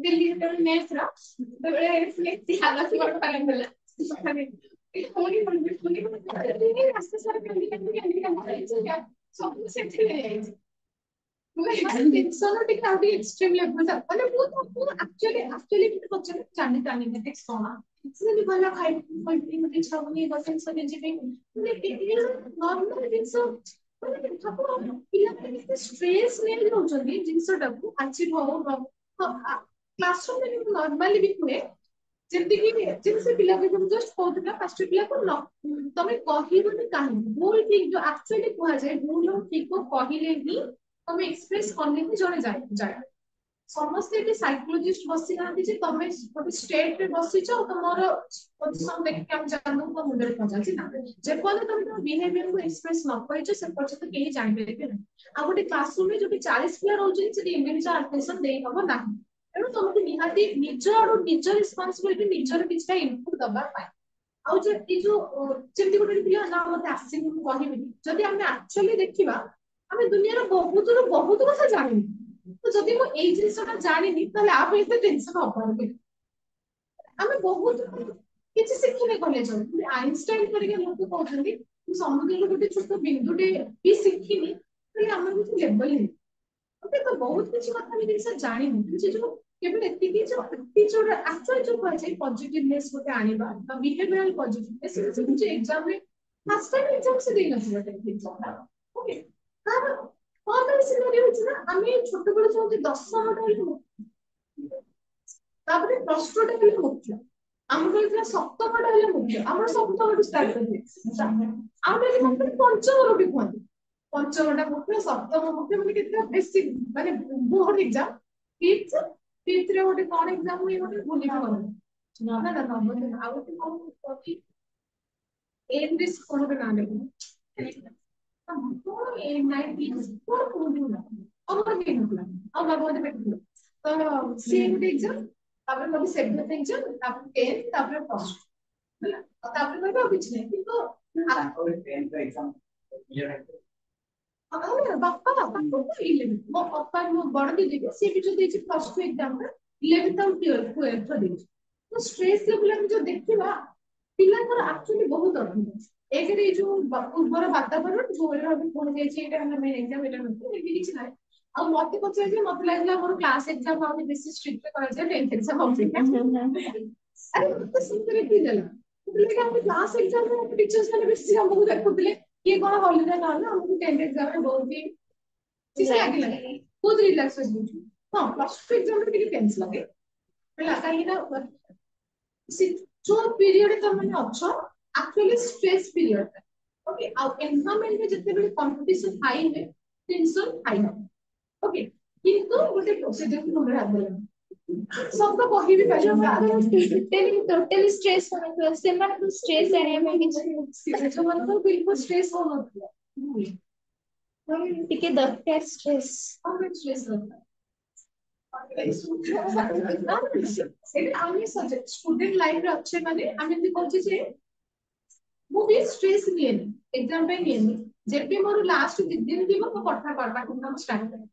ଦିଲ୍ଲୀ ଯେତେବେଳେ ମ୍ୟାଚ୍ ର ସେତେବେଳେ ହାଲତ ହେଲା ରାସ୍ତା ସାରା କାନ୍ଦି ସବୁ ସେଥିରେ ଯାଇଛି ଟେନସନ ଟିକେ ଆଉ ଟିକେ ଏକ୍ସଟ୍ରିମ ଲେଭେଲ ମାନେ ମୁଁ ଆକ୍ଚୁଆଲି ପଚାରେ ଜାଣିନି କଣ ସେ ଭଲ ଖାଇବି ମତେ ଇଚ୍ଛା ହଉନି ଟେନସନରେ ଯିବି ନର୍ମାଲ ଜିନିଷ ପିଲାମାନେ କେତେ ଷ୍ଟ୍ରେସ ନେଇଯାଉଛନ୍ତି ଜିନିଷଟାକୁ ଆଚିଭ ହଉ କ୍ଲାସରୁମରେ କିନ୍ତୁ ନର୍ମାଲି ବି ହୁଏ ଯେମିତିକି ଯେମିତି ସେ ପିଲାକୁ ଜଷ୍ଟ କହୁଥିଲା ଫାଷ୍ଟ ପିଲାକୁ ତମେ କହିବନି କାହିଁକି ଭୁଲ ଠିକ ଯୋଉ ଆକ୍ଚୁଆଲି କୁହାଯାଏ ଭୁଲ ଆଉ ଠିକ କହିଲେ ହିଁ ତମେ ଏକ୍ସପ୍ରେସ କଲେ ହିଁ ଜଣେ ଯାଏ ସମସ୍ତେ ଏଠି ସାଇକୋଲୋଜିଷ୍ଟ ବସିନାହାନ୍ତି ଯେ ତମେ ଗୋଟେ ଷ୍ଟେଟରେ ବସିଛ ଆଉ ତମର ପୋଜିସନ ଦେଖିକି ଆମେ ଜାଣୁ ତମ ମୁଣ୍ଡରେ ପଚାରୁଛି ନା ଯେପର୍ଯ୍ୟନ୍ତ ତମେ ତମ ବିହେଭିୟରକୁ ଏକ୍ସପ୍ରେସ ନ କରିଛ ସେ ପର୍ଯ୍ୟନ୍ତ କେହି ଜାଣିପାରିବେ ନାହିଁ ଆଉ ଗୋଟେ କ୍ଲାସରୁମରେ ଯୋଉଠି 40 ପିଲା ରହୁଛନ୍ତି ସେଠି ଇଣ୍ଡିଭିଜୁଆଲ ଆଟେନସନ ଦେଇହବ ନାହିଁ ତେଣୁ ତମକୁ ନିହାତି ନିଜ ଆଡୁ ନିଜ ରେସପନ୍ସିବିଲିଟି ନିଜର କିଛିଟା ଇନପୁଟ ଦବା ପାଇଁ ଆଉ ଏଇ ଯୋଉ ଯେମିତି ଗୋଟେ ପିଲା ନା ମତେ ଆସିନି ମୁଁ କହିବିନି ଯଦି ଆମେ ଆକ୍ଚୁଆଲି ଦେଖିବା ଆମେ ଦୁନିଆର ବହୁତ କଥା ଜାଣିନୁ ତ ଯଦି ମୁଁ ଏଇ ଜିନିଷଟା ଜାଣିନି ତାହେଲେ ଆ ପାଇଁ ଏତେ ଟେନସନ ହବନି ଆମେ ବହୁତ କିଛି ଶିଖିଲେ କଲେଜ ଆଇନଷ୍ଟାଇନ ପରିକା ଲୋକ କହୁଛନ୍ତି ମୁଁ ସମୁଦ୍ରରୁ ଗୋଟେ ଛୋଟ ବିନ୍ଦୁଟେ ବି ଶିଖିନି ତାହେଲେ ଆମର କିଛି ଲେବଲ ହେଇନି ଓକେ ତ ବହୁତ କିଛି କଥା ଆମେ ଜିନିଷ ଜାଣିନୁ ସେ ଯୋଉ କେବଳ ଏତିକି ଯୋଉ ଆକ୍ଚୁଆଲି ଯୋଉ କୁହାଯାଏ ପଜିଟିଭନେସ ଗୋଟେ ଆଣିବା ବା ବିହେଭିୟରାଲ ପଜିଟିଭନେସ ଏକ୍ସାମରେ ଫାର୍ଷ୍ଟ ଟାଇମ ଏକ୍ସାମ ସେ ଦେଇନଥିବ ଓକେ ତାର କଣ ପାଇଁ ସିନାରୀ ହଉଛି ନା ଆମେ ଛୋଟବେଳୁ ଚାହୁଁଛେ ଦଶମଟା ହେଲେ ତାପରେ ପ୍ଲସ ଟୁ ଟା ହେଲେ ମୁଖ୍ୟ ଆମର ହେଇଥିଲା ସପ୍ତମଟା ହେଲେ ମୁଖ୍ୟ ଆମର ସପ୍ତମଠୁ ଷ୍ଟାର୍ଟ କରିବେ ଆଉ ଗୋଟେ ପଞ୍ଚମରୁ ବି କୁହନ୍ତି ପଞ୍ଚମଟା ମୁଖ୍ୟ ସପ୍ତମ ମୁଖ୍ୟ ମାନେ କେତେ ବେଶୀ ମାନେ ବୋର୍ଡ ଏକ୍ସାମ ଫିଫ୍ଥରେ ଗୋଟେ କଣ ଏକ୍ସାମ ହୁଏ ଗୋଟେ ଭୁଲିବି ଗଲି ନା ନବମ ଆଉ ଗୋଟେ କଣ ଏମଡିସ୍ କଣ ଗୋଟେ ନାଁ ନେବି ତାପରେ ସେଭେନ୍ଥ ଏକ୍ସାମ ତାପରେ ଟେନ୍ଥ ତାପରେ ପ୍ଲସ ଟୁ ହେଲା ତାପରେ କହିବା ଆଉ କିଛି ନାହିଁ କିନ୍ତୁ ବାପା ବାପା ଇଲେଭେନ୍ ମୋ ବାପା ମୋ ବଡ ଦିଦି ସିଏ ବି ଯୋଉ ଦେଇଛି +2 ଏକ୍ସାମ ରେ 11th ଆଉ 12th ଦେଇଛି ତ ଷ୍ଟ୍ରେସ୍ ଲେଭେଲ ଆମେ ଯୋଉ ଦେଖିବା ପିଲାଙ୍କର ଆକ୍ଚୁଆଲି ବହୁତ ଅଧିକ ଏକରେ ଏଇ ଯୋଉ ପୂର୍ବର ବାତାବରଣ ଯୋଉଭଳି ଭାବେ ପୁଣି ଯାଇଛି ଏଇଟା ହେଲା ମେନ୍ ଏକ୍ସାମ ଏଇଟା ନୁହେଁ ଏମିତି କିଛି ନାହିଁ ଆଉ ମତେ ପଚାରିଲେ ମତେ ଲାଗିଲା ମୋର କ୍ଲାସ ଏକ୍ସାମ ଆହୁରି ବେଶୀ ଷ୍ଟ୍ରିକ୍ଟ କରାଯାଏ 10th ଏକ୍ସାମ ଅପେକ୍ଷା ଆରେ ମତେ ସେମିତି କିଏ ଦେଲା ଆମେ କ୍ଲାସ ଏକ୍ସାମ ରେ ଟିଚର୍ସ ମାନେ ବେଶୀ ଆମକୁ ଦେଖୁଥିଲେ କିଏ କଣ ହଲିଡେ ନହେଲେ ଆମକୁ 10th ଏକ୍ସାମ ରେ ବହୁତ ହିଁ କିଛି ଲାଗିଲାନି ବହୁତ ରିଲାକ୍ସ ହେଇଯାଇଛି ହଁ +2 ଏକ୍ସାମ ରେ ଟିକେ ଟେନ୍ସ ଲାଗେ ହେଲା କାହିଁକି ନା ଯୋଉ ପିରିୟଡ ତମେ ଅଛ ଆକ୍ଚୁଆଲି ଷ୍ଟ୍ରେସ୍ ପିରିୟଡ ଓକେ ଆଉ ଏନଭାୟରନମେଣ୍ଟ ରେ ଯେତେବେଳେ କମ୍ପିଟିସନ ହାଇ ହୁଏ ଟେନସନ ହାଇ ହବ ଓକେ କିନ୍ତୁ ଗୋଟେ ପ୍ରୋସିଜର ମୁଣ୍ଡରେ ହାତ ଦେଲାନି ସବୁ କହିବି ଟୋଟାଲି ଷ୍ଟ୍ରେସ୍ ହଉନଥିବ ସେମାନଙ୍କୁ ଷ୍ଟ୍ରେସ୍ ଆଣିବା ପାଇଁ କିଛି ସେମାନଙ୍କର ବିଲକୁଲ ଷ୍ଟ୍ରେସ୍ ହଉନଥିଲା ଟିକେ ଦରକାର ଷ୍ଟ୍ରେସ୍ କଣ ଷ୍ଟ୍ରେସ୍ ଦରକାର ଆମେ ଷ୍ଟୁଡେଣ୍ଟ ଲାଇଫରେ ଅଛେ ମାନେ ଆମେ ଏମିତି କହୁଛେ ଯେ ମୁଁ ବି ଷ୍ଟ୍ରେସ୍ ନିଏନି ଏକ୍ସାମ ପାଇଁ ନିଏନି ଯେବେ ମୋର ଲାଷ୍ଟ 2 ଦିନ ଥିବ ମୁଁ ପାଠ କାମ ଷ୍ଟାର୍ଟ କରେ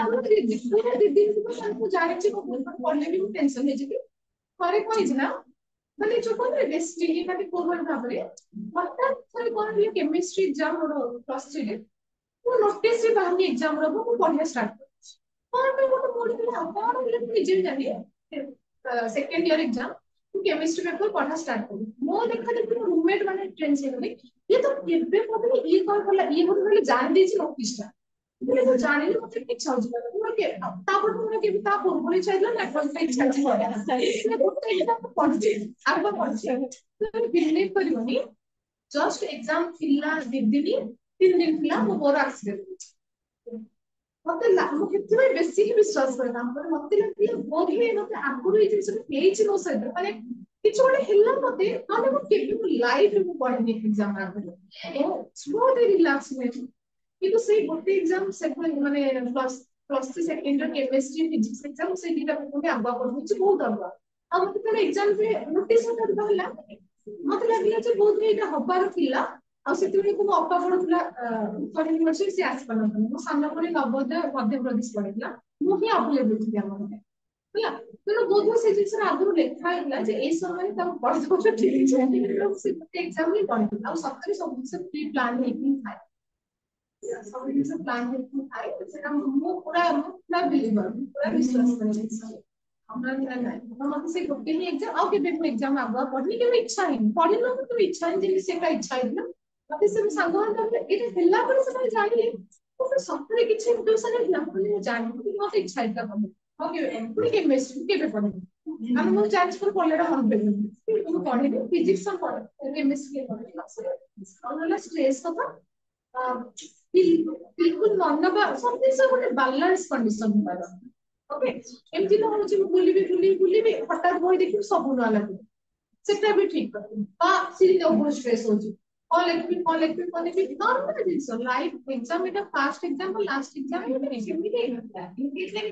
2 ଦିନ ଥିବ ମୁଁ ଜାଣିଛି ମୁଁ ପଢିଲେ ବି ମୁଁ ଟେନସନ ହେଇଯିବି ଥରେ କଣ ହେଇଛି ନା ମାନେ ଯୋଉ କହନ୍ତି ଡେଷ୍ଟିନି ମାନେ କୋଭଳି ଭାବରେ ହଠାତ୍ ଥରେ କଣ ହେଲା କେମିଷ୍ଟ୍ରି ଏକ୍ସାମ ମୋର +3 ରେ ମୁଁ ନୋଟିସ ରେ ବାହାରି ଏକ୍ସାମ ର ମୁଁ ପଢିବା ଷ୍ଟାର୍ଟ କରିଛି କଣ ପାଇଁ ଗୋଟେ ପଢିଥିଲା କଣ ହେଲା ମୁଁ ନିଜେ ବି ଜାଣିନି ସେକେଣ୍ଡ ଇୟର ଏକ୍ସାମ ମୁଁ କେମିଷ୍ଟ୍ରି ପେପର ପଢା ଷ୍ଟାର୍ଟ କଲି ମୋ ଦେଖା ଦେଖି ମୋ ରୁମମେଟ ମାନେ ଟେନ୍ସ ହେଇଗଲେ ଇଏ ତ କେବେ ପଢିନି ଇଏ କଣ କଲା ଇଏ ବୋଧେ ଖାଲି ଜାଣି ଦେଇଛି ନୋଟିସ ଟା ମୁଁ ଜାଣିନି ମତେ ଇଚ୍ଛା ହଉଛି ତାପରେ ମୋର କେବେ ତା ପୂର୍ବରୁ ଇଚ୍ଛା ହେଇଥିଲା ନା କଣ ଇଚ୍ଛା ଅଛି ଗୋଟେ ଏକ୍ସାମ ପଢିଛି ଆଗ ପଢିଛି ବିଲିଭ କରିବନି ଜଷ୍ଟ ଏକ୍ସାମ ଥିଲା 2 ଦିନ 3 ଦିନ ଥିଲା ମୋ ମୋର ଆକ୍ସିଡେଣ୍ଟ ମତେ ମୁଁ ସେଥିପାଇଁ ବେଶୀ ହିଁ ବିଶ୍ୱାସ କରେ ତାଙ୍କର ମତେ ଲାଗିଲା ବୋଧେ ମତେ ଆଗରୁ ଏଇ ଜିନିଷଟା ହେଇଛି ମୋ ସହିତ ମାନେ କିଛି ଗୋଟେ ହେଲା ମତେ ନହେଲେ ମୁଁ କେବେ ମୋ ଲାଇଫରେ ମୁଁ ପଢିନି ଏକ୍ସାମ ଆଗରୁ ବହୁତ ରିଲାକ୍ସ ହୁଏ କିନ୍ତୁ ସେଇ ଗୋଟେ ଏକ୍ସାମ ସେଭଳି ମାନେ +3 ସେକେଣ୍ଡ କେମିଷ୍ଟ୍ରି ଫିଜିକ୍ସ ଏକ୍ସାମ ସେଇ ଦିଟା ମୁଁ ଆଗୁଆ ପଢିଛି ବହୁତ ଆଗୁଆ ଆଉ ମତେ ତାର ଏକ୍ସାମ ରେ ନୋଟିସ ହେଲା ମତେ ଲାଗିଲା ଯେ ବହୁତ ଏଇଟା ହବାର ଥିଲା ଆଉ ସେତେବେଳେ ମୋ ଅପା ପଢୁଥିଲା ଉତ୍କଳ ୟୁନିଭର୍ସିଟି ସେ ଆସିପାରୁନଥିଲା ମୋ ସାନ ଭଉଣୀ ନବୋଦୟ ମଧ୍ୟପ୍ରଦେଶ ପଢିଥିଲା ମୁଁ ହିଁ ଆଭେଲେବଲ ଥିଲି ଆମ ଘରେ ହେଲା ତେଣୁ ବହୁତ ସେ ଜିନିଷରେ ଆଗରୁ ଲେଖା ହେଇଥିଲା ଯେ ଏଇ ସମୟରେ ତାକୁ ପଢିଦଉଛ ଠିକ ସେ ଗୋଟେ ଏକ୍ସାମ ହିଁ ପଢିଥିଲା ଆଉ ସତରେ ସବୁ ଜିନିଷ ପ୍ରି ପ୍ଲାନ ହେଇକି ଥାଏ ସବୁ ଜିନିଷ ପ୍ଲାନ ହେଇକି ଥାଏ ସେଟା ମୁଁ ପୁରା ବିଲିଭର ପୁରା ବିଶ୍ୱାସ କରେ ମତେ ସେ ଗୋଟେ ହିଁ ଏକ୍ସାମ ଆଉ କେବେ ମୁଁ ଏକ୍ସାମ ଆଗୁଆ ପଢିନି କେବେ ଇଚ୍ଛା ହେଇନି ପଢିନି କେବେ ଇଚ୍ଛା ହେଇନି ଯେମିତି ସେଟା ଇଚ୍ଛା ହେଇଥିଲା ମତେ ସେ ସାଙ୍ଗମାନେ ଏଇଟା ହେଲା ପରେ ସେମାନେ ଜାଣିଲେ ସତରେ କିଛି ଇଣ୍ଟୁଇସନ ହେଇଥିଲା ମୁଁ ଜାଣିନି ମତେ ଇଚ୍ଛା ହେଇଥିଲା ପୁଣି କେମିଷ୍ଟ୍ରି କେବେ ପଢିନି ଆମେ ମୁଁ ଜାଣିଛି ମୋର ପଢିଲାଟା ମନେ ପଡିବନି ମୁଁ ପଢିନି ଫିଜିକ୍ସ ପଢେ କେମିଷ୍ଟ୍ରି ପଢେ ଆଉ ହେଲା ଷ୍ଟ୍ରେସ୍ କଥା ବିଲକୁଲ ମନ ବା ସବୁ ଜିନିଷ ଗୋଟେ ବାଲାନ୍ସ କଣ୍ଡିସନ ହେବାର ଓକେ ଏମିତି ନ ହଉଛି ମୁଁ ବୁଲିବି ହଠାତ୍ ବହି ଦେଖିବି ସବୁ ନୂଆ ଲାଗିବ ସେଟା ବି ଠିକ କଥା ବା ସେମିତି ଓଭର ଷ୍ଟ୍ରେସ୍ ହଉଛି କଣ ଲେଖିବି ନର୍ମାଲ ଜିନିଷ ଲାଇଫ ଏକ୍ସାମ ଏଇଟା ଫାର୍ଷ୍ଟ ଏକ୍ସାମ ଲାଷ୍ଟ ଏକ୍ସାମ ସେମିତି ହେଇନଥିଲା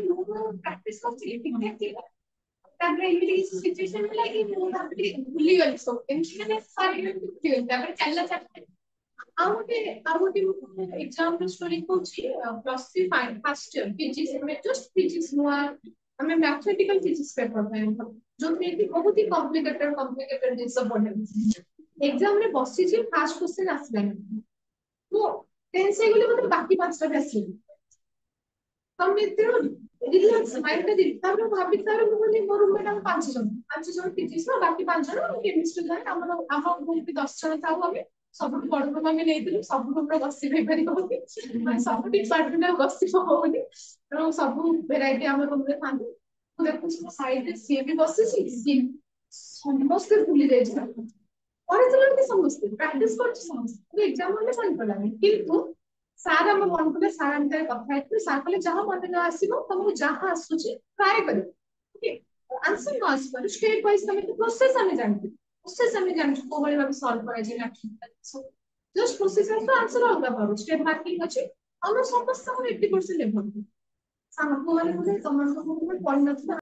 ମୁଁ ପ୍ରାକ୍ଟିସ କରୁଥିଲି ଠିକ ଠାକ ଥିଲା ତାପରେ ଏମିତି କିଛି ସିଚୁଏସନ ହେଲା କି ମୁଁ ଭାବିଲି ଭୁଲିଗଲି ସବୁ ଏମିତି ମାନେ ଭୁଲିଗଲି ତାପରେ ଚାଲିଲା ଆଉ ଗୋଟେ ଏକ୍ସାମ୍ପଲ ଷ୍ଟୋରି କହୁଛି +3 ଫାର୍ଷ୍ଟ ଇୟର ଫିଜିକ୍ସ ଆମେ ଜଷ୍ଟ ଫିଜିକ୍ସ ନୂଆ ଆମେ ମ୍ୟାଥମେଟିକାଲ ଫିଜିକ୍ସ ପେପର ପାଇଁ ଯୋଉଥିରେ କି ବହୁତ ହି କମ୍ପ୍ଲିକେଟେଡ ଜିନିଷ ପଢିବା ଏକ୍ସାମ ରେ ବସିଛି ଫାର୍ଷ୍ଟ କ୍ୱେଶ୍ଚନ ଆସିଲାନି ମୁଁ ଟେନ୍ସ ହେଇଗଲି ମତେ ବାକି 5ଟା ବି ଆସିଲାନି ତମେ ରିଲାକ୍ସ ମାଇଣ୍ଡ ତାପରେ ଭାବି ତାପରେ ମୁଁ କହିଲି ମୋ ରୁମମେଟ୍ ଆମେ 5 ଜଣ ଫିଜିକ୍ସ ବାକି 5 ଜଣ କେମିଷ୍ଟ୍ରି ଜଣେ ଆମ ଗ୍ରୁପ 10 ଜଣ ଥାଉ ଆମେ ସବୁଠୁ ବଡ ରୁମ୍ ଆମେ ନେଇଥିଲୁ ସବୁ ରୁମ୍ ରେ ଗସିପ ହେଇପାରିବନି ମାନେ ସବୁ ଡିପାର୍ଟମେଣ୍ଟ ଆଉ ଗସିପ ହବନି ତେଣୁ ସବୁ ଭେରାଇଟି ଆମ ରୁମ୍ ରେ ଥାନ୍ତି ମୁଁ ଦେଖୁଛି ମୋ ସାଇଡରେ ସିଏ ବି ବସିଛି ସିଏ ସମସ୍ତେ ଭୁଲି ଯାଇଛନ୍ତି ପଢିଥିଲା ସମସ୍ତେ ପ୍ରାକ୍ଟିସ କରୁଛି ସମସ୍ତେ ଏକ୍ସାମ ହେଲେ ମନେ ପଡିଲାନି କିନ୍ତୁ ସାର୍ ଆମ ମନେ କଲେ ସାର୍ ଆମ ଭିତରେ କଥା ହେଇଥିଲେ ସାର୍ କହିଲେ ଯାହା ମନେ ନ ଆସିବ ତମକୁ ଯାହା ଆସୁଛି ଟ୍ରାଏ କରିବ ଆନ୍ସର ନ ଆସିପାରୁ ଷ୍ଟେପ୍ ୱାଇଜ ତମେ ପ୍ରୋସେସ ଆମେ ଜାଣିଛୁ ପ୍ରୋସେସ ଆମେ ଜାଣିଛୁ କୋଉଭଳି ଭାବେ ସଲ୍ଭ କରାଯାଏ ଜଷ୍ଟ ପ୍ରୋସେସ ଆନ୍ସର ଅଲଗା ପାରୁ ଷ୍ଟେପ୍ ମାର୍କିଂ ଅଛି ଆମର ସମସ୍ତଙ୍କର 80% ଲେଭଲ ସାଙ୍ଗ ମାନେ ତମମାନଙ୍କୁ ପଢିନଥିଲା